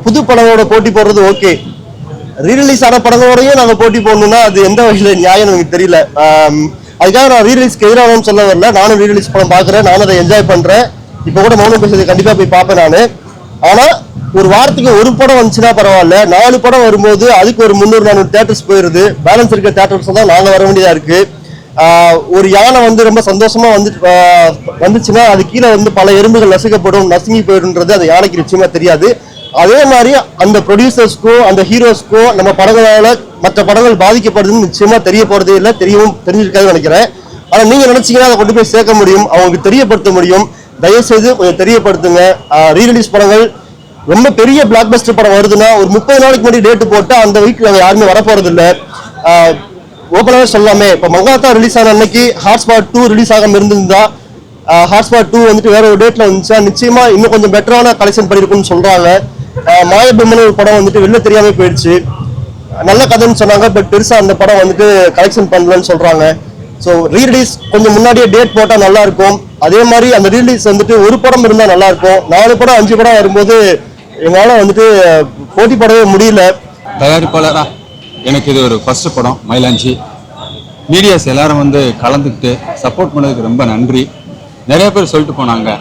புது படங்களோட போட்டி போடுறது ஓகே, ரீரிலீஸ் ஆன படங்களோடையும் நாங்கள் போட்டி போடணும்னா அது எந்த வகையில் நியாயம் எனக்கு தெரியல. அதுக்காக நான் ரீரிலீஸ்க்கு எதிரானு சொல்ல வரல. நானும் ரீரிலீஸ் படம் பார்க்குறேன், நானும் அதை என்ஜாய் பண்ணுறேன். இப்போ கூட மௌனம் பேசுறது கண்டிப்பாக போய் பார்ப்பேன் நான். ஆனால் ஒரு வாரத்துக்கு ஒரு படம் வந்துச்சுன்னா பரவாயில்ல, 4 படம் வரும்போது அதுக்கு ஒரு 300-400 தேட்டர்ஸ் போயிடுது. பேலன்ஸ் இருக்க தேட்டர்ஸ் தான் நாங்கள் வர வேண்டியதாக இருக்குது. ஒரு யானை வந்து ரொம்ப சந்தோஷமா வந்துச்சுன்னா அது கீழே வந்து பல எறும்புகள் நசுங்கி போயிடுன்றது அந்த யானைக்கு நிச்சயமா தெரியாது. அதே மாதிரி அந்த ப்ரொடியூசர்ஸ்க்கும் அந்த ஹீரோஸ்க்கும் நம்ம படங்களால மற்ற படங்கள் பாதிக்கப்படுதுன்னு நிச்சயமா தெரிய போறதே இல்லை, தெரிஞ்சிருக்காதுன்னு நினைக்கிறேன். ஆனா நீங்க நினைச்சீங்கன்னா அதை கொண்டு போய் சேர்க்க முடியும், அவங்களுக்கு தெரியப்படுத்த முடியும். தயவுசெய்து கொஞ்சம் தெரியப்படுத்துங்க. ரீரிலீஸ் படங்கள் ரொம்ப பெரிய பிளாக் பஸ்டர் படம் வருதுன்னா ஒரு 30 நாளைக்கு முன்னாடி டேட்டு போட்டு அந்த வீக்ல யாருமே வரப்போறது இல்லை. ஓப்பனாகவே சொல்லாமே, இப்போ மங்காத்தா ரிலீஸ் ஆன அன்னைக்கு ஹாட்ஸ்பாட் 2 ரிலீஸ் ஆகாம இருந்திருந்தா, ஹாட்ஸ்பாட் 2 வந்துட்டு வேற ஒரு டேட்ல வந்துச்சா நிச்சயமா இன்னும் கொஞ்சம் பெட்டரான கலெக்ஷன் பண்ணிருக்கும்னு சொல்றாங்க. மாயபிம்மன் ஒரு படம் வந்துட்டு வெளில தெரியாம போயிடுச்சு, நல்ல கதைன்னு சொன்னாங்க, பட் பெருசா அந்த படம் வந்துட்டு கலெக்ஷன் பண்ணலன்னு சொல்றாங்க. ஸோ ரீரிலீஸ் கொஞ்சம் முன்னாடியே டேட் போட்டா நல்லா இருக்கும். அதே மாதிரி அந்த ரீரிலீஸ் வந்துட்டு ஒரு படம் இருந்தா நல்லா இருக்கும். 4 படம் 5 படம் வரும்போது எங்களால வந்துட்டு போட்டி போடவே முடியல. தயாரிப்பாளரா எனக்கு இது ஒரு ஃபர்ஸ்ட் படம் மயிலாஞ்சி. மீடியாஸ் எல்லாரும் வந்து கலந்துக்கிட்டு சப்போர்ட் பண்ணதுக்கு ரொம்ப நன்றி. நிறைய பேர் சொல்லிட்டு போனாங்க,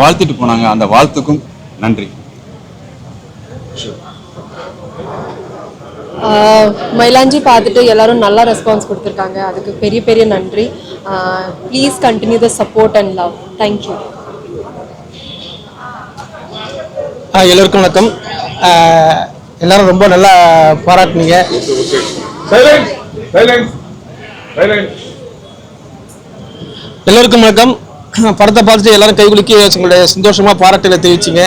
வாழ்த்திட்டு போனாங்க, அந்த வாழ்த்துக்கும் நன்றி. மயிலாஞ்சி பார்த்துட்டு எல்லாரும் நல்லா ரெஸ்பான்ஸ் கொடுத்துருக்காங்க, அதுக்கு பெரிய பெரிய நன்றி. Please continue the support and love. Thank you. எல்லோருக்கும் வணக்கம். எல்லாரும் ரொம்ப நல்லா பாராட்டினீங்க. எல்லோருக்கும் வணக்கம். படத்தை பார்த்துட்டு எல்லாரும் கைகுலுக்கி உங்களுடைய சந்தோஷமா பாராட்டுகளை தெரிவிச்சிங்க.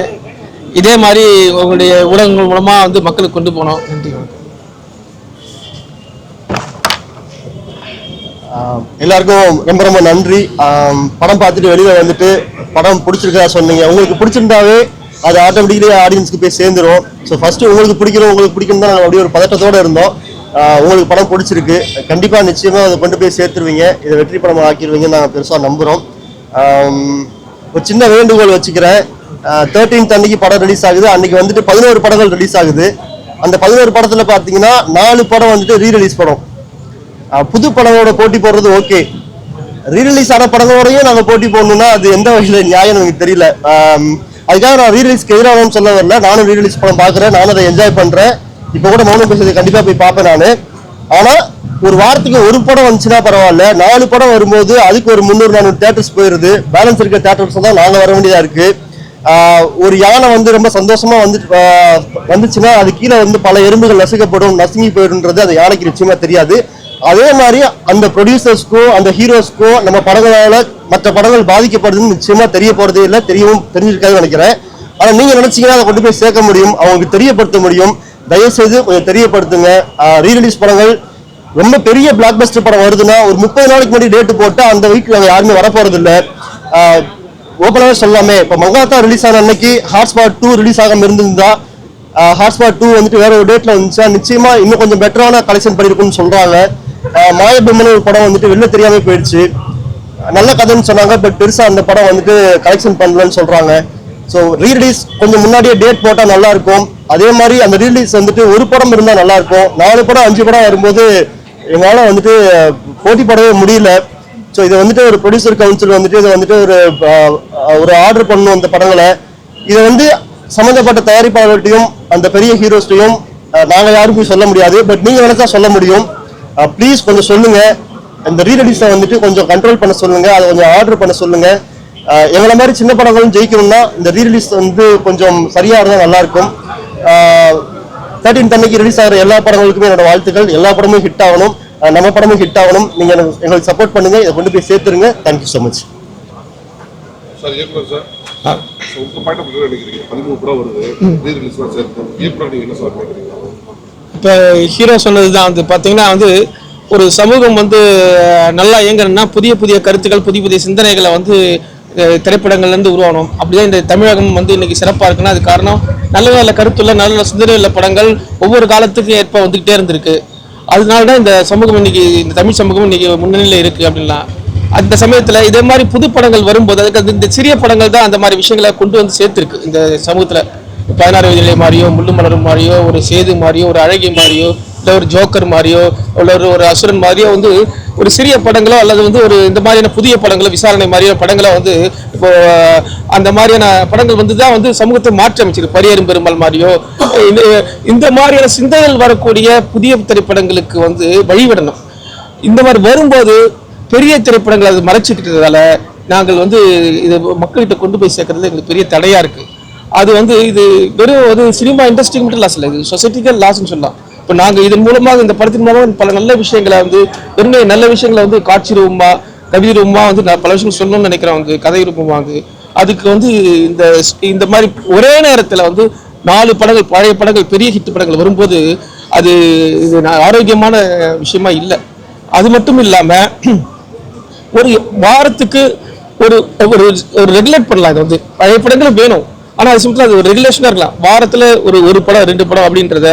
இதே மாதிரி உங்களுடைய ஊடகங்கள் மூலமா வந்து மக்களுக்கு கொண்டு போனோம். நன்றி. எல்லாருக்கும் ரொம்ப ரொம்ப நன்றி. படம் பார்த்துட்டு வெளியில வந்துட்டு படம் பிடிச்சிருக்கா சொன்னீங்க. உங்களுக்கு பிடிச்சிருந்தாவே அது ஆட்டோமேட்டிக்கலி ஆடியன்ஸ்க்கு போய் சேர்ந்துடும். ஸோ ஃபர்ஸ்ட் உங்களுக்கு பிடிக்கும் தான் நாங்கள் அப்படியே ஒரு பதட்டத்தோடு இருந்தோம். உங்களுக்கு படம் பிடிச்சிருக்கு, கண்டிப்பாக நிச்சயமாக அதை கொண்டு போய் சேர்த்துருவீங்க, இதை வெற்றி படம் ஆக்கிடுவீங்கன்னு நாங்கள் பெருசாக நம்புகிறோம். ஒரு சின்ன வேண்டுகோள் வச்சுக்கிறேன். 13th அன்னைக்கு படம் ரிலீஸ் ஆகுது. அன்னைக்கு வந்துட்டு 11 படங்கள் ரிலீஸ் ஆகுது. அந்த 11 படத்தில் பார்த்தீங்கன்னா 4 படம் வந்துட்டு ரீரிலீஸ் படம். புது படங்களோட போட்டி போடுறது ஓகே, ரீரிலீஸ் ஆன படங்களோடையும் நாங்கள் போட்டி போடணும்னா அது எந்த வகையில் நியாயம் எனக்கு தெரியல. அதுக்காக நான் ரீரிலீஸ்க்கு எதிரானு சொல்ல வரல. நானும் ரீரிலீஸ் படம் பார்க்குறேன், நானும் அதை என்ஜாய் பண்ணுறேன். இப்போ கூட மௌனம் பேசுறது கண்டிப்பாக போய் பார்ப்பேன் நான். ஆனால் ஒரு வாரத்துக்கு ஒரு படம் வந்துச்சுன்னா பரவாயில்ல, 4 படம் வரும்போது அதுக்கு ஒரு 300-400 தேட்டர்ஸ் போயிடுது. பேலன்ஸ் இருக்க தேட்டர்ஸ் தான் நாங்கள் வர வேண்டியதாக இருக்குது. ஒரு யானை வந்து ரொம்ப சந்தோஷமா வந்துச்சுன்னா அது கீழே வந்து பல எறும்புகள் நசுங்கி போயிடுன்றது அந்த யானைக்கு நிச்சயமா தெரியாது. அதே மாதிரி அந்த ப்ரொடியூசர்ஸ்க்கும் அந்த ஹீரோஸ்க்கும் நம்ம படங்களால மற்ற படங்கள் பாதிக்கப்படுதுன்னு நிச்சயமா தெரிய போறதே இல்லை, தெரிஞ்சிருக்காதுன்னு நினைக்கிறேன். ஆனா நீங்க நினைச்சீங்கன்னா அதை கொண்டு போய் சேர்க்க முடியும், அவங்களுக்கு தெரியப்படுத்த முடியும். தயவுசெய்து கொஞ்சம் தெரியப்படுத்துங்க. ரீரிலீஸ் படங்கள் ரொம்ப பெரிய பிளாக் பஸ்டர் படம் வருதுன்னா ஒரு 30 நாளைக்கு முன்னாடி டேட்டு போட்டு அந்த வீக்ல யாருமே வரப்போறது இல்லை. ஓப்பனாகவே சொல்லாமே, இப்போ மங்காத்தா ரிலீஸ் ஆன அன்னைக்கு ஹாட்ஸ்பாட் 2 ரிலீஸ் ஆகாம இருந்திருந்தா, ஹாட்ஸ்பாட் 2 வந்துட்டு வேற ஒரு டேட்ல வந்துச்சா நிச்சயமா இன்னும் கொஞ்சம் பெட்டரான கலெக்ஷன் பண்ணிருக்கும்னு சொல்றாங்க. மாயபிம்மன் ஒரு படம் வந்துட்டு வெளில தெரியாம போயிடுச்சு, நல்ல கதைன்னு சொன்னாங்க, பட் பெருசா அந்த படம் வந்துட்டு கலெக்ஷன் பண்ணலன்னு சொல்றாங்க. ஸோ ரீரிலீஸ் கொஞ்சம் முன்னாடியே டேட் போட்டா நல்லா இருக்கும். அதே மாதிரி அந்த ரீரிலீஸ் வந்துட்டு ஒரு படம் இருந்தா நல்லா இருக்கும். 4 படம் 5 படம் வரும்போது எங்களால வந்துட்டு போட்டி போடவே முடியல. ஸோ இதை வந்துட்டு ஒரு ப்ரொடியூசர் கவுன்சில் வந்துட்டு இதை வந்துட்டு ஒரு ஆர்டர் பண்ணணும் அந்த படங்களை. இதை வந்து சம்மந்தப்பட்ட தயாரிப்பாளர்கிட்டையும் அந்த பெரிய ஹீரோஸ்டையும் நாங்கள் யாருக்கும் சொல்ல முடியாது, பட் நீங்கள் நினைச்சா சொல்ல முடியும். ப்ளீஸ் கொஞ்சம் சொல்லுங்க, இந்த ரீரிலீஸை வந்துட்டு கொஞ்சம் கண்ட்ரோல் பண்ண சொல்லுங்க, அதை கொஞ்சம் ஆர்டர் பண்ண சொல்லுங்க. எங்களை மாதிரி சின்ன படங்களும் ஜெயிக்கணும்னா இந்த ரீரிலீஸ் வந்து கொஞ்சம் சரியாக இருந்தால் நல்லா இருக்கும். 13th அன்னைக்கு ரிலீஸ் ஆகிற எல்லா படங்களுக்குமே என்னோட வாழ்த்துக்கள். எல்லா படமும் ஹிட் ஆகணும், நம்ம படமும் ஹிட் ஆகணும். நீங்க எங்களுக்கு சப்போர்ட் பண்ணுங்க, இதை கொண்டு போய் சேர்த்துருங்க. Thank you so much. இப்போ ஹீரோ சொன்னது தான் வந்து பார்த்தீங்கன்னா வந்து ஒரு சமூகம் வந்து நல்லா இயங்குறதுன்னா புதிய புதிய கருத்துக்கள், புதிய புதிய சிந்தனைகளை வந்து திரைப்படங்கள்லேருந்து உருவாகணும். அப்படிதான் இந்த தமிழகம் வந்து இன்னைக்கு சிறப்பாக இருக்குன்னா அது காரணம் நல்ல நல்ல கருத்துள்ள நல்ல சிந்தனை உள்ள படங்கள் ஒவ்வொரு காலத்துக்கும் ஏற்ப வந்துக்கிட்டே இருந்திருக்கு. அதனால தான் இந்த சமூகம் இன்னைக்கு, இந்த தமிழ் சமூகம் இன்னைக்கு முன்னணியில் இருக்குது அப்படின்னா. அந்த சமயத்தில் இதே மாதிரி புது படங்கள் வரும்போது அதுக்கு இந்த சிறிய படங்கள் தான் அந்த மாதிரி விஷயங்களை கொண்டு வந்து சேர்த்துருக்கு இந்த சமூகத்தில். 16 வயதிலே மாதிரியோ, முள்ளு மலரும் மாதிரியோ, ஒரு சேது மாதிரியோ, ஒரு அழகி மாதிரியோ, இல்லை ஒரு ஜோக்கர் மாதிரியோ, இல்லை ஒரு அசுரன் மாதிரியோ வந்து ஒரு சிறிய படங்களோ அல்லது வந்து ஒரு இந்த மாதிரியான புதிய படங்களோ, விசாரணை மாதிரியான படங்களோ வந்து இப்போ அந்த மாதிரியான படங்கள் வந்து தான் வந்து சமூகத்தை மாற்றி அமைச்சிருக்கு. பரியரும் பெருமாள் மாதிரியோ இந்த மாதிரியான சிந்தைகள் வரக்கூடிய புதிய திரைப்படங்களுக்கு வந்து வழிவிடணும். இந்த மாதிரி வரும்போது பெரிய திரைப்படங்கள் அது மறைச்சிக்கிட்டதால நாங்கள் வந்து இது மக்கள்கிட்ட கொண்டு போய் சேர்க்கறதுல எங்களுக்கு பெரிய தடையா இருக்கு. அது வந்து இது வெறும் ஒரு சினிமா இண்டஸ்ட்ரி மட்டும் லாஸ் இல்லை, இது சொசைட்டிக்கல் லாஸ்ன்னு சொல்லலாம். இப்போ நாங்கள் இதன் மூலமாக இந்த படத்தின் மூலமாக பல நல்ல விஷயங்களை வந்து வெறும் நல்ல விஷயங்களை வந்து காட்சி ரூபமா கவிதை ரூபமா வந்து நான் பல விஷயங்கள் சொல்லணும்னு நினைக்கிறவங்க கதை ரூபமாக அதுக்கு வந்து இந்த மாதிரி ஒரே நேரத்தில் வந்து 4 படங்கள் பழைய படங்கள் பெரிய ஹிட் படங்கள் வரும்போது அது இது ஆரோக்கியமான விஷயமா இல்லை. அது மட்டும் இல்லாமல் ஒரு வாரத்துக்கு ஒரு ஒரு ரெகுலேட் பண்ணலாம். இது வந்து பழைய படங்களும் வேணும், ஆனால் அது சிம்பிளாக அது ஒரு ரெகுலேஷனாக இருக்கலாம். வாரத்தில் ஒரு படம் 2 படம் அப்படின்றத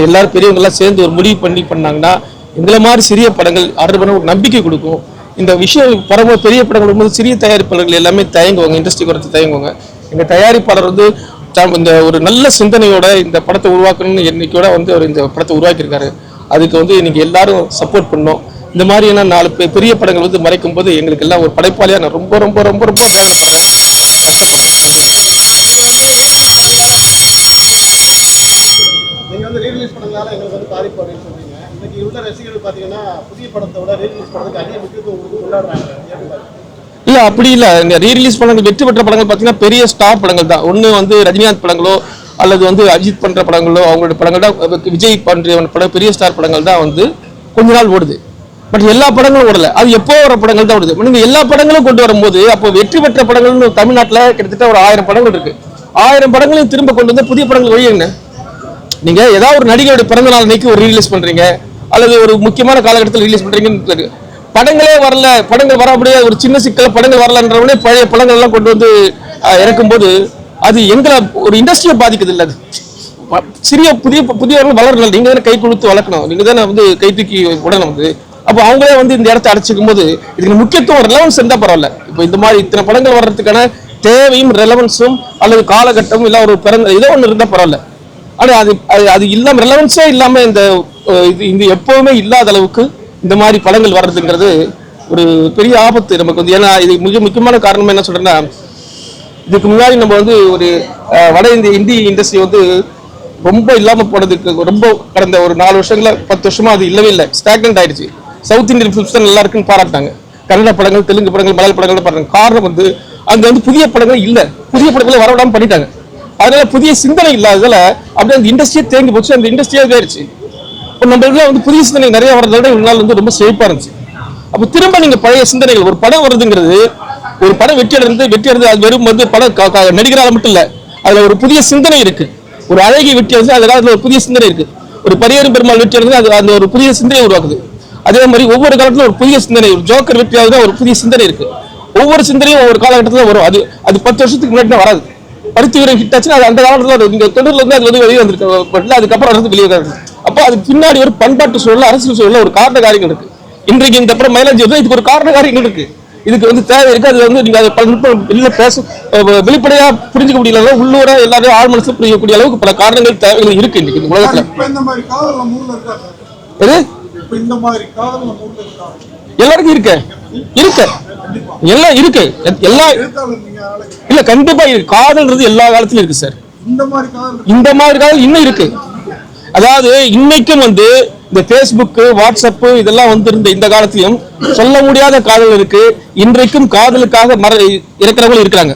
எல்லாரும் பெரியவங்கெல்லாம் சேர்ந்து ஒரு முடிவு பண்ணாங்கன்னா எங்களை மாதிரி சிறிய படங்கள் ஆர்டர் பண்ண ஒரு நம்பிக்கை கொடுக்கும். இந்த விஷயம் பரவ பெரிய படங்கள் வரும்போது சிறிய தயாரிப்பாளர்கள் எல்லாமே தயங்குவாங்க, இண்டஸ்ட்ரி குறைத்து தயங்குவாங்க. எங்கள் தயாரிப்பாளர் வந்து இந்த ஒரு நல்ல சிந்தனையோட இந்த படத்தை உருவாக்கணும்னு என்னைக்கோட வந்து அவர் இந்த படத்தை உருவாக்கியிருக்காரு. அதுக்கு வந்து இன்னைக்கு எல்லாரும் சப்போர்ட் பண்ணோம். இந்த மாதிரியான 4 பெரிய படங்கள் வந்து மறைக்கும் போது எங்களுக்கு எல்லாம் ஒரு படைப்பாளியாக நான் ரொம்ப ரொம்ப ரொம்ப ரொம்ப வேதனைப்படுறேன். நீங்க வந்து ரீரிலீஸ் பண்ணதால எங்களுக்கு வந்து பாதிப்பு அப்படின்னு சொல்றீங்க. இன்னைக்கு உள்ள ரசிகர்கள் பாத்தீங்கன்னா புதிய படத்தை விட ரீரிலீஸ் படத்துக்கு அதிக முக்கியத்துவம் கொண்டாடுறாங்க. இல்ல அப்படி இல்ல, இந்த ரீரிலீஸ் படங்கள் வெற்றி பெற்ற படங்கள் பாத்தீங்கன்னா பெரிய ஸ்டார் படங்கள் தான். ஒண்ணு வந்து ரஜினிகாந்த் படங்களோ அல்லது வந்து அஜித் பண்ற படங்களோ அவங்களோட படங்கள் தான், விஜய் பண்ற படம் பெரிய ஸ்டார் படங்கள் தான் வந்து கொஞ்ச நாள் ஓடுது. பட் எல்லா படங்களும் ஓடல, அது எப்போ வர படங்கள் தான் ஓடுது. நீங்க எல்லா படங்களும் கொண்டு வரும்போது அப்போ வெற்றி பெற்ற படங்கள்னு தமிழ்நாட்டில் கிட்டத்தட்ட ஒரு 1000 படங்கள் இருக்கு. 1000 படங்களையும் திரும்ப கொண்டு வந்து புதிய படங்கள் வழி என்ன? நீங்க ஏதாவது ஒரு நடிகருடைய பிறந்த நாள் அன்னைக்கு ஒரு ரீலீஸ் பண்றீங்க அல்லது ஒரு முக்கியமான காலகட்டத்தில் ரிலீஸ் பண்றீங்கன்னு படங்களே வரல, படங்கள் வரப்படியே ஒரு சின்ன சிக்கல படங்கள் வரலன்றவனே பழைய படங்கள் எல்லாம் கொண்டு வந்து இறக்கும்போது அது எங்களை ஒரு இண்டஸ்ட்ரியை பாதிக்குது. இல்லை, அது சிறிய புதியவர்கள் வளரல. நீங்க தானே கை கொடுத்து வளர்க்கணும், நீங்க தானே வந்து கை தூக்கி உடனே வந்து அப்போ அவங்களே வந்து இந்த இடத்த அடைச்சிக்கும் போது இதுக்கு முக்கியத்துவம் ரெலவன்ஸ் இருந்தால் பரவாயில்ல. இப்போ இந்த மாதிரி இத்தனை படங்கள் வர்றதுக்கான தேவையும் ரெலவன்ஸும் அல்லது காலகட்டமும் இல்லை ஒரு பிறந்த ஏதோ ஒன்று இருந்தால் பரவாயில்ல. ஆனால் அது இல்லாமல் ரெலவன்ஸே இல்லாமல் இந்த எப்பவுமே இல்லாத அளவுக்கு இந்த மாதிரி படங்கள் வர்றதுங்கிறது ஒரு பெரிய ஆபத்து நமக்கு வந்து. ஏன்னா இது மிக முக்கியமான காரணம் என்ன சொல்றேன்னா, இதுக்கு முன்னாடி நம்ம வந்து ஒரு வட இந்திய இண்டஸ்ட்ரி வந்து ரொம்ப இல்லாமல் போனதுக்கு ரொம்ப கடந்த ஒரு 4 வருஷங்களா 10 வருஷமா அது இல்லவே இல்லை, ஸ்டாக்னன்ட் ஆயிடுச்சு. சவுத் இந்தியன் ஃபிலிம்ஸ் தான் நல்லா இருக்குன்னு பாராட்டாங்க, கன்னட படங்கள், தெலுங்கு படங்கள், மலையாள படங்கள் பாருங்க. காரணம் வந்து அங்க வந்து புதிய படங்கள் இல்லை, புதிய படங்களை வரவிடாம பண்ணிட்டாங்க. அதனால புதிய சிந்தனை இல்லாததால அப்படியே அந்த இண்டஸ்ட்ரியே தேங்கி போச்சு, அந்த இண்டஸ்ட்ரியே ஆயிடுச்சு. இப்போ நம்ம இதில் வந்து புதிய சிந்தனை நிறைய வர்றதோட இவங்களால வந்து ரொம்ப செழிப்பா இருந்துச்சு. அப்போ திரும்ப நீங்க பழைய சிந்தனைகள் ஒரு படம் வருதுங்கிறது, ஒரு படம் வெற்றி அடைந்து அது வெறும் வந்து படம் நடிகரால மட்டும் இல்லை, அதுல ஒரு புதிய சிந்தனை இருக்கு. ஒரு அழகி வெற்றி அடைஞ்சு அதுல ஒரு புதிய சிந்தனை இருக்கு. ஒரு பரியரும் பெருமாள் வெற்றி அடைஞ்சு அது அந்த ஒரு புதிய சிந்தனை உருவாக்குது. அதே மாதிரி ஒவ்வொரு காலத்திலும் ஒரு புதிய சிந்தனை, ஒரு ஜோக்கர் வெற்றி ஆகுது, ஒரு புதிய சிந்தனை இருக்கு. ஒவ்வொரு சிந்தனையும் ஒவ்வொரு காலகட்டத்தில் வரும். அது 10 வருஷத்துக்கு முன்னாடி வராது. பருத்தி வீரன் ஹிட் ஆச்சுன்னா அது அந்த காலத்தில் நீங்க தொடர்ல இருந்து அது வந்து வெளியே வந்திருக்கு, அதுக்கப்புறம் வந்து வெளியே வராது. அப்போ அதுக்கு பின்னாடி ஒரு பண்பாட்டு சூழல், அரசியல் சூழல், ஒரு காரண காரியங்கள் இருக்கு. இன்றைக்கு இந்த அப்புறம் மைலேஜ் வந்து இதுக்கு ஒரு காரண காரியங்கள் இருக்கு, இதுக்கு வந்து தேவை இருக்கு. அது வந்து நீங்க பல வெளியில வெளிப்படையா புரிஞ்சுக்க முடியல, உள்ளூர எல்லாரும் ஆழ் மனசுல புரியக்கூடிய அளவுக்கு பல காரணங்கள் தேவைகள் இருக்கு இன்னைக்கு இந்த உலகத்துல. எல்லாருக்கும் இருக்கு எல்லாம் இருக்கு, எல்லாம் இல்ல கண்டிப்பா இருக்கு. காதல்ன்றது எல்லா காலத்திலும் இருக்கு சார். இந்த மாதிரி காதல் இன்னும் இருக்கு. அதாவது இன்னைக்கும் வந்து இந்த பேஸ்புக், வாட்ஸ்அப் இதெல்லாம் வந்து இந்த காலத்திலும் சொல்ல முடியாத காதல் இருக்கு. இன்றைக்கும் காதலுக்காக இருக்கிறவங்களும் இருக்கிறாங்க,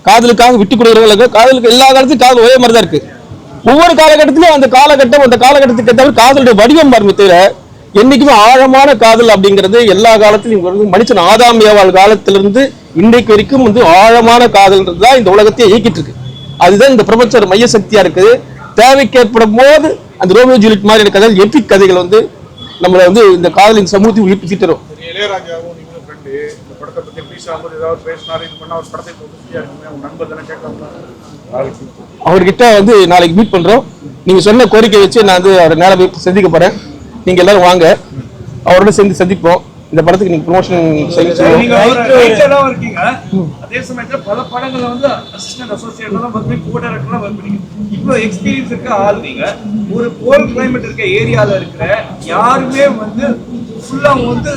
காதலுக்காக விட்டு கொடுக்குறவங்க, காதலுக்கு எல்லா காலத்திலும் காதல் ஒரே மாதிரி தான் இருக்கு. ஒவ்வொரு காலகட்டத்திலும் அந்த காலகட்டத்துக்கு தவிர காதலுடைய வடிவம் மாறுமே தவிர என்னைக்குமே ஆழமான காதல் அப்படிங்கிறது எல்லா காலத்திலும் மனுஷன் ஆதாம் ஏவாள் காலத்திலிருந்து இன்றைக்கு வரைக்கும் வந்து ஆழமான காதல்ன்றது தான் இந்த உலகத்தையே இயக்கிட்டு இருக்கு. அதுதான் இந்த பிரபஞ்ச மைய சக்தியா இருக்குது. தேவைக்கு ஏற்படும் போது அந்த ரோமியோ ஜூலியட் மாதிரி கதை, எபிக் கதைகள் வந்து நம்மளை வந்து இந்த காதலின் சமூகத்தை உயிர்ப்பிச்சு தரும். அவர்கிட்ட வந்து நாளைக்கு மீட் பண்றோம். நீங்க சொன்ன கோரிக்கை வச்சு நான் வந்து அவரை நேரம் சந்திக்க போறேன். நீங்க எல்லாரும் வாங்க, அவரோட சேர்ந்து சந்திப்போம். இந்த படத்துக்கு நீங்க ப்ரொமோஷன் நீங்க ஒரு ரைட்டரா இருக்கீங்க, அதே சமயத்துல பல படங்கள்ல வந்து அசிஸ்டன்ட் அசோசியேட்டெல்லாம் வந்து கோ-டைரக்டரா ஒர்க் பண்ணீங்க. இவ்வளவு எக்ஸ்பீரியன்ஸ் இருக்க ஆள் நீங்க. ஒரு கோல் கிளைமேட் இருக்க ஏரியால இருக்கிற யாருமே வந்து ஃபுல்லா வந்து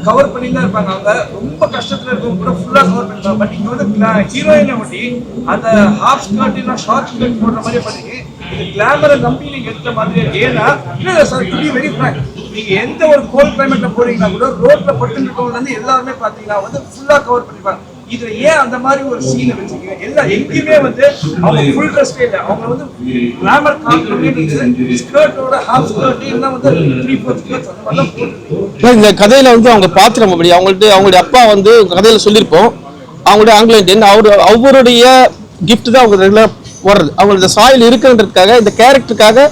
கவர் பண்ணி தான் இருப்பாங்க. அவங்க ரொம்ப கஷ்டத்துல இருக்கவங்க கூட ஃபுல்லா கவர் பண்ணிருப்பாங்க. பட் இங்க வந்து ஹீரோயினை ஒட்டி அந்த ஹாஃப் ஸ்கர்ட் இல்ல ஷார்ட் ஸ்கர்ட் போடுற மாதிரி பண்ணி இது கிளாமரை நம்பி நீங்க எடுத்த மாதிரி இருக்கு. ஏன்னா இல்ல sir, to be very Frank, நீங்க எந்த ஒரு கோல் கிளைமேட்ல போறீங்கன்னா கூட ரோட்ல பட்டு இருக்கவங்க வந்து எல்லாருமே பாத்தீங்கன்னா வந்து ஃபுல்லா கவர் பண்ணிருப்பாங்க. இதுல ஏன் அந்த மாதிரி ஒரு சீனை வச்சிருக்கீங்க? எல்லாம் எங்கேயுமே வந்து அவங்க ஃபுல் ட்ரெஸ்ஸே இல்லை, அவங்க வந்து கிளாமர் காம்பி ஸ்கர்ட்டோட ஹாஃப் ஸ்கர்ட் இல்லைன்னா வந்து 3-4 ஸ்கர்ட்ஸ் அந்த மாதிரிலாம் போட்டு. இந்த கதையில வந்து அவங்க பாத்திரம் அப்படி அவங்களுடைய அப்பா வந்து கதையில சொல்லியிருப்போம், அவங்களுடைய ஆங்கில இந்தியன் அவருடைய கிஃப்ட் தான் அவங்க ரெகுலரா போடுறது. அவங்களோட சாயில் இருக்குன்றதுக்காக இந்த கேரக்டருக்காக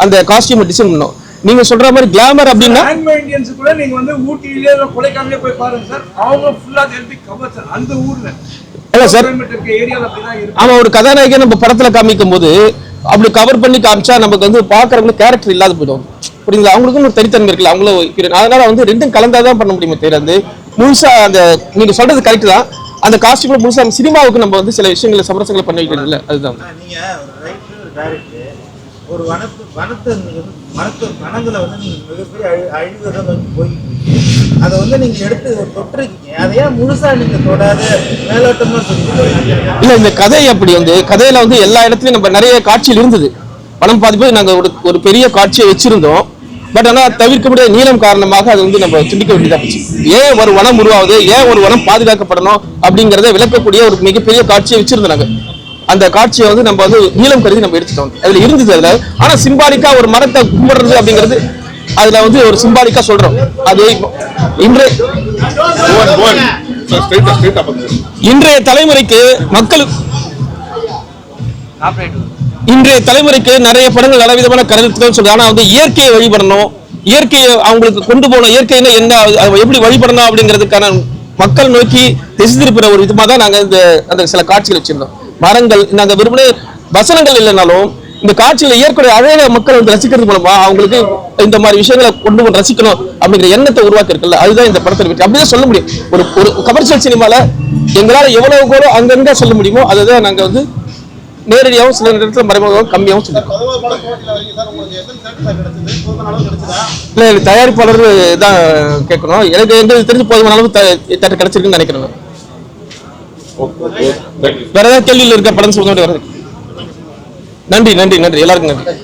அந்த காஸ்டியூம் டிசைன் பண்ணோம். நீங்க சொல்ற மாதிரி கிளாமர் அப்படின்னா இந்தியன்ஸ் கூட நீங்க வந்து ஊட்டியிலே இல்ல கொடைக்கானலே போய் பாருங்க சார், அவங்க ஃபுல்லா ஹெல்தி கவர் சார். அந்த ஊர்ல இல்ல சார், ஏரியால அப்படிதான் இருக்கு. ஆமா, ஒரு கதாநாயகன் நம்ம படத்துல காமிக்கும் போது அப்படி கவர் பண்ணி காமிச்சா நமக்கு வந்து பாக்குறவங்களுக்கு கேரக்டர் இல்லாத போயிடும். புரியுங்களா? அவங்களுக்கும் ஒரு தனித்தன்மை இருக்குல்ல, அவங்களும். அதனால வந்து ரெண்டும் கலந்தாதான் பண்ண முடியுமே தவிர வந்து முழுசா அந்த நீங்க சொல்றது கரெக்ட் தான், அந்த காஸ்டியூம்ல முழுசா சினிமாவுக்கு நம்ம வந்து சில விஷயங்களை சமரசங்களை பண்ணி வைக்கிறது இல்லை. அதுதான் நீங்க ரைட்டர் டைரக்டர் ஒரு வனங்களை வந்து நீங்க மிகப்பெரிய அழிவதை வந்து போயிட்டு அதை வந்து நீங்க எடுத்து தொட்டிருக்கீங்க. அதையா முழுசா நீங்க தொடாத மேலோட்டமா சொல்லிட்டு இல்ல, இந்த கதை அப்படி வந்து கதையில வந்து எல்லா இடத்துலயும் நம்ம நிறைய காட்சியில் இருந்தது. படம் பார்த்து நாங்க ஒரு பெரிய காட்சியை வச்சிருந்தோம். பட் ஆனா தவிர்க்க முடியாத நீளம் காரணமாக அது வந்து நம்ம துண்டிக்க வேண்டியதா போச்சு. ஏன் ஒரு வனம் உருவாகுது, ஏன் ஒரு வனம் பாதுகாக்கப்படணும் அப்படிங்கறத விளக்கக்கூடிய ஒரு மிகப்பெரிய காட்சியை வச்சிருந்தோம் நாங்க. அந்த காட்சியை வந்து நம்ம வந்து நீளம் கருதி நம்ம எடுத்துட்டோம். அதுல இருந்தது அதுல. ஆனா சிம்பாலிக்கா ஒரு மரத்தை கும்பிடுறது அப்படிங்கிறது அதுல வந்து ஒரு சிம்பாலிக்கா சொல்றோம். அது இன்றைய தலைமுறைக்கு இன்றைய தலைமுறைக்கு நிறைய படங்கள் நல்ல விதமான கருத்துக்கள் சொல்றாங்க. ஆனா வந்து இயற்கையை வழிபடணும், இயற்கையை அவங்களுக்கு கொண்டு போகணும், இயற்கைன்னா என்ன, எப்படி வழிபடணும் அப்படிங்கிறதுக்கான மக்கள் நோக்கி திசை திருப்புற ஒரு விதமா தான் நாங்க அந்த சில காட்சிகள் வச்சிருந்தோம். மரங்கள் நாங்க விரும்பின வசனங்கள் இல்லைனாலும் இந்த காட்சியில இயற்கையுடைய அழக மக்கள் வந்து ரசிக்கிறது மூலமா அவங்களுக்கு இந்த மாதிரி விஷயங்களை கொண்டு வந்து ரசிக்கணும் அப்படிங்கிற எண்ணத்தை உருவாக்கி இருக்குல்ல, அதுதான் இந்த படத்தை வெற்றி. அப்படிதான் சொல்ல முடியும். ஒரு கமர்ஷியல் சினிமால எங்களால எவ்வளவு கூட அங்கங்க சொல்ல முடியுமோ அதுதான் நாங்க வந்து நேரடியாகவும் சில நேரத்தில் மறைமுகமாகவும் கம்மியாகவும் சொல்லுவோம். இல்ல, தயாரிப்பாளர் தான் கேட்கணும். எங்களுக்கு தெரிஞ்சு போதுமான அளவு தேட்டர் கிடைச்சிருக்குன்னு நினைக்கிறேன். வேற ஏதாவது கேள்வியில் இருக்க படம் சொல்ல வேண்டிய வருது. நன்றி எல்லாருக்கும் நன்றி.